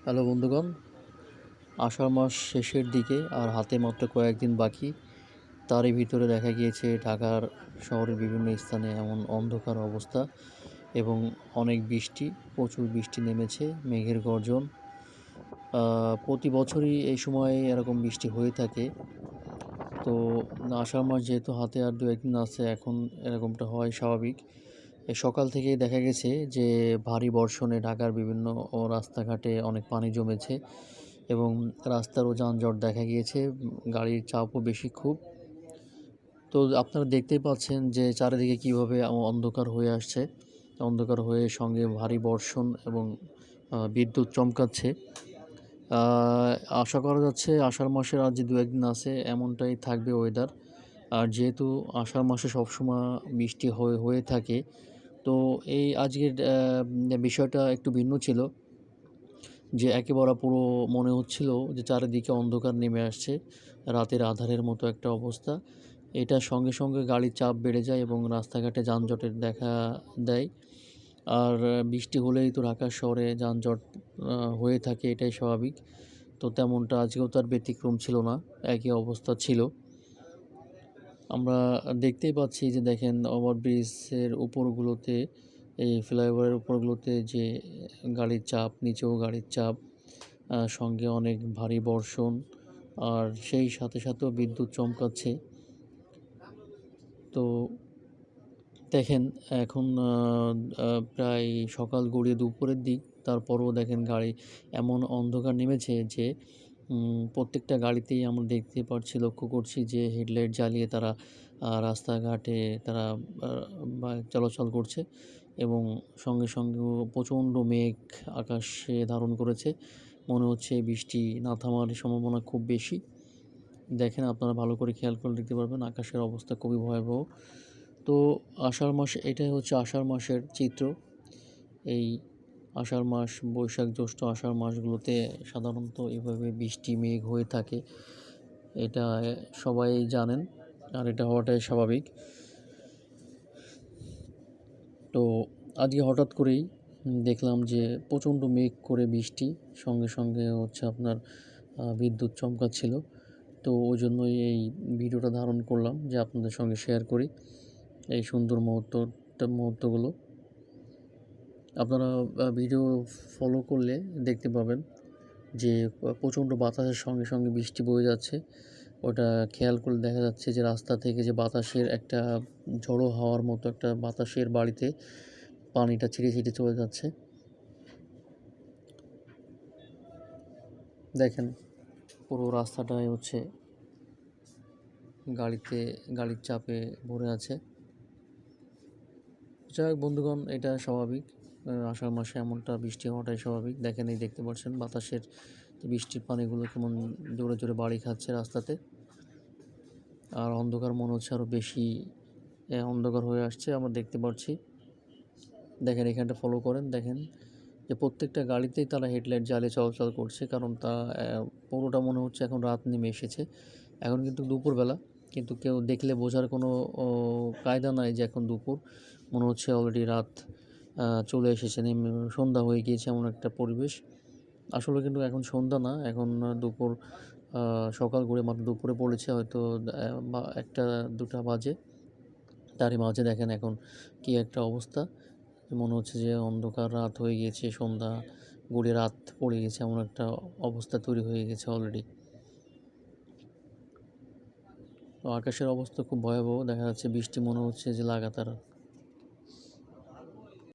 Hello বন্ধুগণ, আষাঢ় মাস শেষের দিকে আর হাতে মাত্র কয়েকদিন বাকি। তারই ভিতরে দেখা গিয়েছে ঢাকার শহরের বিভিন্ন স্থানে এমন অন্ধকার অবস্থা এবং অনেক বৃষ্টি, প্রচুর বৃষ্টি নেমেছে, মেঘের গর্জন। প্রতি বছরই এই সময়ে এরকম বৃষ্টি হয়ে থাকে। তো আষাঢ় মাস যেহেতু হাতে আর ২-১ দিন আছে, এখন এরকমটা হয় স্বাভাবিক। সকাল থেকেই দেখা গেছে যে ভারী বর্ষণে ঢাকার বিভিন্ন রাস্তাঘাটে অনেক পানি জমেছে এবং রাস্তারও যানজট দেখা গিয়েছে, গাড়ির চাপও বেশি খুব। তো আপনারা দেখতেই পাচ্ছেন যে চারিদিকে কীভাবে অন্ধকার হয়ে আসছে, অন্ধকার হয়ে সঙ্গে ভারী বর্ষণ এবং বিদ্যুৎ চমকাচ্ছে। আশা করা যাচ্ছে আষাঢ় মাসের আর যে ২-১ দিন আছে এমনটাই থাকবে ওয়েদার। আর যেহেতু আষাঢ় মাসে সবসময় বৃষ্টি হয়ে থাকে, তো এই আজকের বিষয়টা একটু ভিন্ন ছিল যে একেবারে পুরো মনে হচ্ছিল যে চারিদিকে অন্ধকার নেমে আসছে, রাতের আঁধারের মতো একটা অবস্থা। এটার সঙ্গে সঙ্গে গাড়ির চাপ বেড়ে যায় এবং রাস্তাঘাটে যানজটের দেখা দেয়। আর বৃষ্টি হলেই তো ঢাকা শহরে যানজট হয়ে থাকে, এটাই স্বাভাবিক। তো তেমনটা আজকেও তার ব্যতিক্রম ছিল না, একই অবস্থা ছিল। আমরা দেখতেই পাচ্ছি যে দেখেন ওভারব্রিজের উপরগুলোতে, এই ফ্লাইওভারের উপরগুলোতে যে গাড়ির চাপ, নিচেও গাড়ির চাপ, সঙ্গে অনেক ভারী বর্ষণ, আর সেই সাথে সাথেও বিদ্যুৎ চমকাচ্ছে। তো দেখেন এখন প্রায় সকাল গড়িয়ে দুপুরের দিক, তারপরেও দেখেন গাড়ি এমন অন্ধকার নেমেছে যে প্রত্যেকটা গাড়িতেই আমরা দেখতে পাচ্ছি, লক্ষ্য করছি যে হেডলাইট জ্বালিয়ে তারা রাস্তাঘাটে তারা বাইক চলাচল করছে এবং সঙ্গে সঙ্গেও প্রচণ্ড মেঘ আকাশে ধারণ করেছে। মনে হচ্ছে বৃষ্টি না থামার সম্ভাবনা খুব বেশি। দেখেন, আপনারা ভালো করে খেয়াল করলে দেখতে পারবেন আকাশের অবস্থা খুবই ভয়াবহ। তো আষাঢ় মাস, এটাই হচ্ছে আষাঢ় মাসের চিত্র। এই আষাঢ় মাস, বৈশাখ, জ্যৈষ্ঠ, আষাঢ় মাসগুলোতে সাধারণত এভাবে বৃষ্টি মেঘ হয়ে থাকে, এটা সবাই জানেন, আর এটা হওয়াটাই স্বাভাবিক। তো আজকে হঠাৎ করেই দেখলাম যে প্রচণ্ড মেঘ করে বৃষ্টি, সঙ্গে সঙ্গে হচ্ছে আপনার বিদ্যুৎ চমকাচ্ছিল। তো ওই জন্যই এই ভিডিওটা ধারণ করলাম যে আপনাদের সঙ্গে শেয়ার করি এই সুন্দর মুহূর্তগুলো। আপনারা ভিডিও ফলো করলে দেখতে পাবেন যে প্রচণ্ড বাতাসের সঙ্গে সঙ্গে বৃষ্টি বয়ে যাচ্ছে। ওটা খেয়াল করলে দেখা যাচ্ছে যে রাস্তা থেকে যে বাতাসের একটা ঝোড়ো হাওয়ার মতো একটা বাতাসের বাড়িতে পানিটা ছিটে ছিটে চলে যাচ্ছে। দেখেন পুরো রাস্তাটাই হচ্ছে গাড়ির চাপে ভরে আছে। যাই হোক বন্ধুগণ, এটা স্বাভাবিক, আষাঢ় মাসে এমনটা বৃষ্টি হওয়াটাই স্বাভাবিক। দেখেন, এই দেখতে পাচ্ছেন বাতাসের বৃষ্টির পানিগুলো কেমন জোরে জোরে বাড়ি খাচ্ছে রাস্তাতে, আর অন্ধকার মনে হচ্ছে আরও বেশি অন্ধকার হয়ে আসছে, আমরা দেখতে পাচ্ছি। দেখেন এখানটা ফলো করেন, দেখেন যে প্রত্যেকটা গাড়িতেই তারা হেডলাইট জ্বালিয়ে চলাচল করছে, কারণ তা পুরোটা মনে হচ্ছে এখন রাত নেমে এসেছে। এখন কিন্তু দুপুরবেলা, কিন্তু কেউ দেখলে বোঝার কোনো কায়দা নাই যে এখন দুপুর। মনে হচ্ছে অলরেডি রাত চলে এসেছে, সন্ধ্যা হয়ে গিয়েছে, এমন একটা পরিবেশ। আসলে কিন্তু এখন সন্ধ্যা না, এখন দুপুর, সকাল গড়ে মাত্র দুপুরে পড়েছে, হয়তো 1টা 2টা বাজে। তারই মাঝে দেখেন এখন কি একটা অবস্থা, মনে হচ্ছে যে অন্ধকার রাত হয়ে গিয়েছে, সন্ধ্যা গড়িয়ে রাত পড়ে গেছে, এমন একটা অবস্থা তৈরি হয়ে গেছে অলরেডি। তো আকাশের অবস্থা খুব ভয়াবহ, দেখা যাচ্ছে বৃষ্টি মনে হচ্ছে যে লাগাতার